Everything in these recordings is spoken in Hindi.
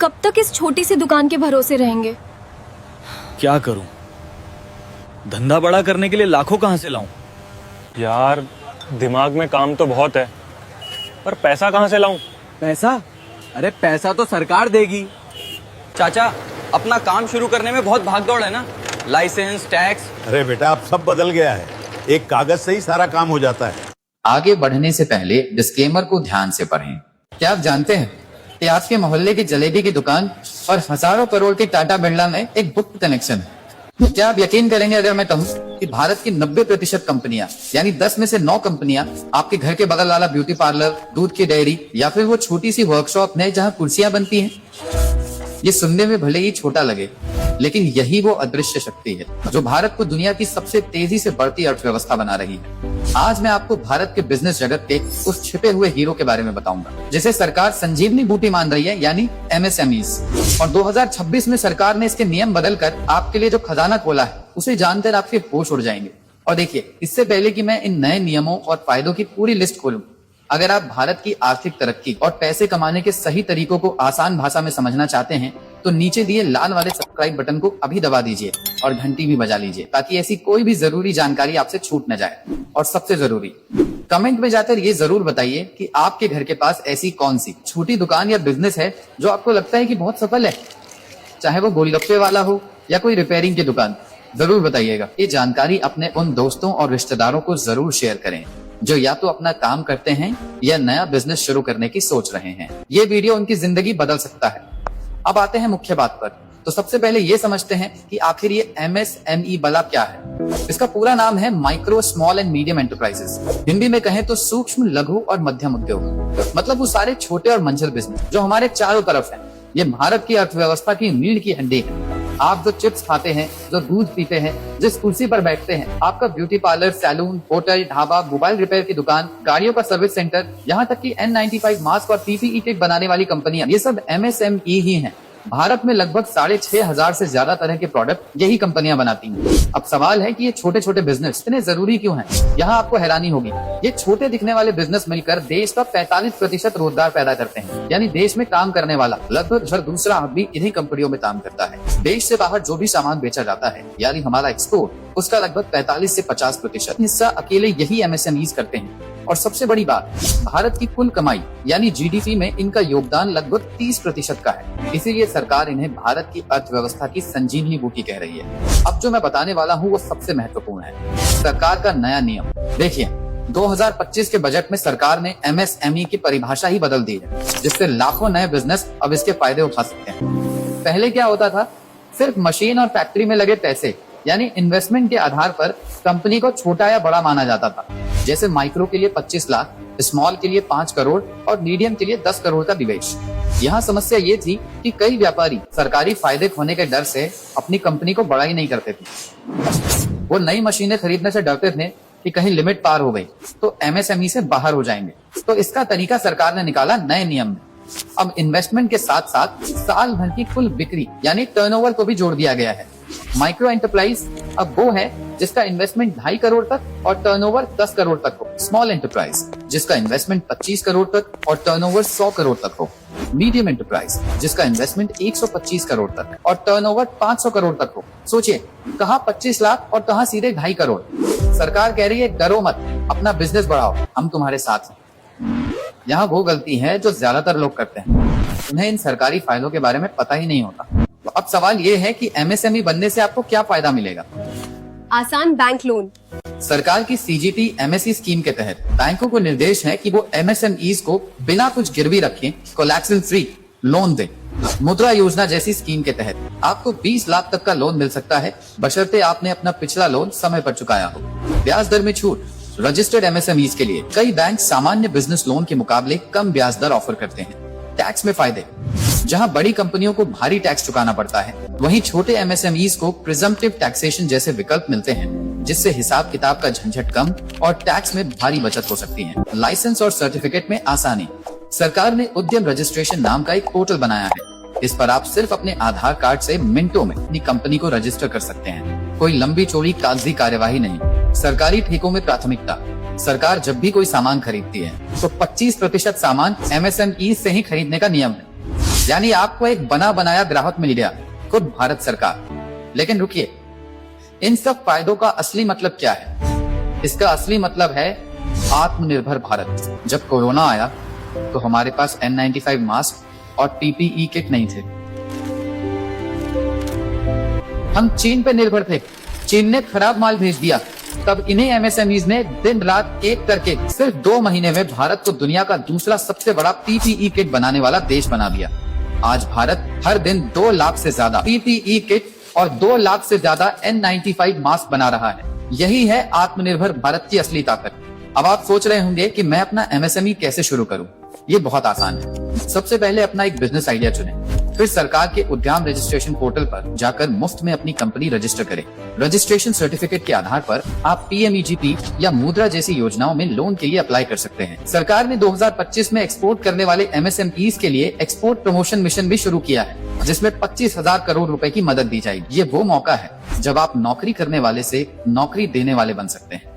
कब तक इस छोटी सी दुकान के भरोसे रहेंगे? क्या करूं? धंधा बड़ा करने के लिए लाखों कहां से लाऊं? यार दिमाग में काम तो बहुत है, पर पैसा कहाँ से लाऊं? पैसा? अरे पैसा तो सरकार देगी। चाचा, अपना काम शुरू करने में बहुत भागदौड़ है ना, लाइसेंस, टैक्स। अरे बेटा, अब सब बदल गया है, एक कागज से ही सारा काम हो जाता है। आगे बढ़ने से पहले डिस्क्लेमर को ध्यान से पढ़ें। क्या आप जानते हैं कि आपके मोहल्ले की जलेबी की दुकान और हजारों करोड़ की टाटा बिरला में एक गुप्त कनेक्शन है? क्या आप यकीन करेंगे अगर मैं कहूं कि भारत की 90% कंपनियां, यानी 10 में से 9 कंपनियां आपके घर के बगल वाला ब्यूटी पार्लर, दूध की डेयरी या फिर वो छोटी सी वर्कशॉप है जहां कुर्सियां बनती हैं? ये सुनने में भले ही छोटा लगे, लेकिन यही वो अदृश्य शक्ति है जो भारत को दुनिया की सबसे तेजी से बढ़ती अर्थव्यवस्था बना रही है। आज मैं आपको भारत के बिजनेस जगत के उस छिपे हुए हीरो के बारे में बताऊंगा जिसे सरकार संजीवनी बूटी मान रही है, यानी MSMEs। और 2026 में सरकार ने इसके नियम बदलकर आपके लिए जो खजाना खोला है उसे जानकर आपके होश उड़ जाएंगे। और देखिए, इससे पहले कि मैं इन नए नियमों और फायदों की पूरी लिस्ट खोलूं, अगर आप भारत की आर्थिक तरक्की और पैसे कमाने के सही तरीकों को आसान भाषा में समझना चाहते हैं तो नीचे दिए लाल वाले सब्सक्राइब बटन को अभी दबा दीजिए और घंटी भी बजा लीजिए ताकि ऐसी कोई भी जरूरी जानकारी आपसे छूट न जाए। और सबसे जरूरी, कमेंट में जाकर ये जरूर बताइए कि आपके घर के पास ऐसी कौन सी छोटी दुकान या बिजनेस है जो आपको लगता है कि बहुत सफल है, चाहे वो गोलगप्पे वाला हो या कोई रिपेयरिंग की दुकान। जरूर बताइएगा। ये जानकारी अपने उन दोस्तों और रिश्तेदारों को जरूर शेयर करें जो या तो अपना काम करते हैं या नया बिजनेस शुरू करने की सोच रहे हैं। ये वीडियो उनकी जिंदगी बदल सकता है। अब आते हैं मुख्य बात पर। तो सबसे पहले ये समझते हैं कि आखिर ये MSME भला क्या है। इसका पूरा नाम है micro, small and medium enterprises. Hindi में कहें तो सूक्ष्म, लघु और मध्यम उद्योग। मतलब वो सारे छोटे और मंझल बिजनेस जो हमारे चारों तरफ हैं। ये भारत की अर्थव्यवस्था की रीढ़ की हड्डी है। आप जो चिप्स खाते हैं, जो दूध पीते हैं, जिस कुर्सी पर बैठते हैं, आपका beauty parlour, salon, hotel, dhaba, mobile repair की दुकान, गाड़ियों का सर्विस सेंटर, यहाँ तक कि N95 मास्क और PPE किट बनाने वाली कंपनियां, ये सब MSME ही हैं। भारत में लगभग 6,500 से ज्यादा तरह के प्रोडक्ट यही कंपनियां बनाती हैं। अब सवाल है कि ये छोटे छोटे बिजनेस इतने जरूरी क्यों हैं? यहाँ आपको हैरानी होगी। ये छोटे दिखने वाले बिजनेस मिलकर देश का 45% रोजगार पैदा करते हैं। यानी देश में काम करने वाला लगभग हर दूसरा आदमी इन्हीं कंपनियों में काम करता है। देश से बाहर जो भी सामान बेचा जाता है, यानी हमारा एक्सपोर्ट, उसका लगभग 45 से 50% हिस्सा अकेले यही MSMEs करते हैं। और सबसे बड़ी बात, भारत की कुल कमाई यानी GDP में इनका योगदान लगभग 30% का है। इसीलिए सरकार इन्हें भारत की अर्थव्यवस्था की संजीवनी बूटी कह रही है। अब जो मैं बताने वाला हूँ वो सबसे महत्वपूर्ण है, सरकार का नया नियम। देखिए, 2025 के बजट में सरकार ने MSME की परिभाषा ही बदल दी है, जिससे लाखों नए बिजनेस अब इसके फायदे उठा सकते हैं। पहले क्या होता था, सिर्फ मशीन और फैक्ट्री में लगे पैसे यानी इन्वेस्टमेंट के आधार पर कंपनी को छोटा या बड़ा माना जाता था। जैसे माइक्रो के लिए 25 लाख, स्मॉल के लिए 5 करोड़ और मीडियम के लिए 10 करोड़ का निवेश। यहाँ समस्या ये थी कि कई व्यापारी सरकारी फायदे खोने के डर से अपनी कंपनी को बड़ा ही नहीं करते थे। वो नई मशीनें खरीदने से डरते थे कि कहीं लिमिट पार हो गई तो MSME से बाहर हो जाएंगे। तो इसका तरीका सरकार ने निकाला नए नियम में। अब इन्वेस्टमेंट के साथ साथ साल भर की कुल बिक्री यानी टर्नओवर को भी जोड़ दिया गया है। माइक्रो एंटरप्राइज अब वो है जिसका इन्वेस्टमेंट 2.5 करोड़ तक और टर्नओवर 10 करोड़ तक हो। स्मॉल एंटरप्राइज जिसका इन्वेस्टमेंट 25 करोड़ तक और टर्नओवर 100 करोड़ तक हो। मीडियम एंटरप्राइज जिसका इन्वेस्टमेंट 125 करोड़ तक और टर्नओवर 500 करोड़ तक हो। सोचिए, कहाँ 25 लाख और कहाँ सीधे 2.5 करोड़। सरकार कह रही है, डरो मत, अपना बिजनेस बढ़ाओ, हम तुम्हारे साथ हैं। यहाँ वो गलती है जो ज्यादातर लोग करते हैं, उन्हें इन सरकारी फायदों के बारे में पता ही नहीं होता। तो अब सवाल ये है कि MSME बनने से आपको क्या फायदा मिलेगा? आसान बैंक लोन। सरकार की CGT MSE स्कीम के तहत बैंकों को निर्देश है कि वो MSMEs को बिना कुछ गिरवी रखे कोलैटरल फ्री लोन दे। मुद्रा योजना जैसी स्कीम के तहत आपको 20 लाख तक का लोन मिल सकता है, बशर्ते आपने अपना पिछला लोन समय पर चुकाया हो। ब्याज दर में छूट। रजिस्टर्ड MSMEs के लिए कई बैंक सामान्य बिजनेस लोन के मुकाबले कम ब्याज दर ऑफर करते हैं। टैक्स में फायदे। जहां बड़ी कंपनियों को भारी टैक्स चुकाना पड़ता है, वहीं छोटे MSMEs को प्रिजम्पटिव टैक्सेशन जैसे विकल्प मिलते हैं, जिससे हिसाब किताब का झंझट कम और टैक्स में भारी बचत हो सकती है। लाइसेंस और सर्टिफिकेट में आसानी। सरकार ने उद्यम रजिस्ट्रेशन नाम का एक पोर्टल बनाया है। इस पर आप सिर्फ अपने आधार कार्ड से मिनटों में अपनी कंपनी को रजिस्टर कर सकते हैं। कोई लंबी चौड़ी कागजी कार्यवाही नहीं। सरकारी ठेकों में प्राथमिकता। सरकार जब भी कोई सामान खरीदती है तो 25% सामान MSME से ही खरीदने का नियम है। यानी आपको एक बना बनाया ग्राहक मिल गया, खुद भारत सरकार। लेकिन रुकिए, इन सब फायदों का असली मतलब क्या है? इसका असली मतलब है आत्मनिर्भर भारत। जब कोरोना आया तो हमारे पास N95 मास्क और PPE किट नहीं थे। हम चीन पे निर्भर थे, चीन ने खराब माल भेज दिया। तब इन्हीं MSMEs ने दिन रात एक करके सिर्फ 2 महीने में भारत को दुनिया का दूसरा सबसे बड़ा PPE किट बनाने वाला देश बना दिया। आज भारत हर दिन 2 लाख से ज्यादा PPE किट और 2 लाख से ज्यादा N95 मास्क बना रहा है। यही है आत्मनिर्भर भारत की असली ताकत। अब आप सोच रहे होंगे कि मैं अपना MSME कैसे शुरू करूं? ये बहुत आसान है। सबसे पहले अपना एक बिजनेस आइडिया चुनें, फिर सरकार के उद्यम रजिस्ट्रेशन पोर्टल पर जाकर मुफ्त में अपनी कंपनी रजिस्टर करें। रजिस्ट्रेशन सर्टिफिकेट के आधार पर आप PMEGP या मुद्रा जैसी योजनाओं में लोन के लिए अप्लाई कर सकते हैं। सरकार ने 2025 में एक्सपोर्ट करने वाले MSMEs के लिए एक्सपोर्ट प्रमोशन मिशन भी शुरू किया है, जिसमें 25,000 करोड़ रुपए की मदद दी जाएगी। ये वो मौका है जब आप नौकरी करने वाले से नौकरी देने वाले बन सकते हैं।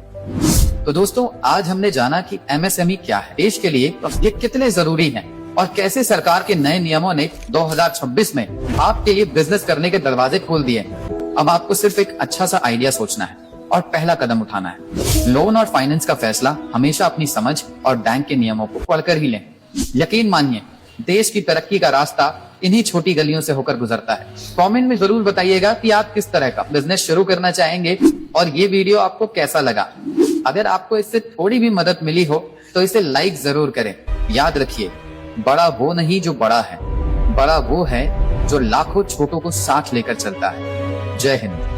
तो दोस्तों, आज हमने जाना कि MSME क्या है, देश के लिए ये कितने जरूरी हैं और कैसे सरकार के नए नियमों ने 2026 में आपके लिए बिजनेस करने के दरवाजे खोल दिए। अब आपको सिर्फ एक अच्छा सा आइडिया सोचना है और पहला कदम उठाना है। लोन और फाइनेंस का फैसला हमेशा अपनी समझ और बैंक के नियमों को पढ़कर ही लें। यकीन मानिए, देश की तरक्की का रास्ता इन्हीं छोटी गलियों से होकर गुजरता है। कमेंट में जरूर बताइएगा कि आप किस तरह का बिजनेस शुरू करना चाहेंगे और ये वीडियो आपको कैसा लगा। अगर आपको इससे थोड़ी भी मदद मिली हो तो इसे लाइक जरूर करें। याद रखिए, बड़ा वो नहीं जो बड़ा है, बड़ा वो है जो लाखों छोटों को साथ लेकर चलता है। जय हिंद।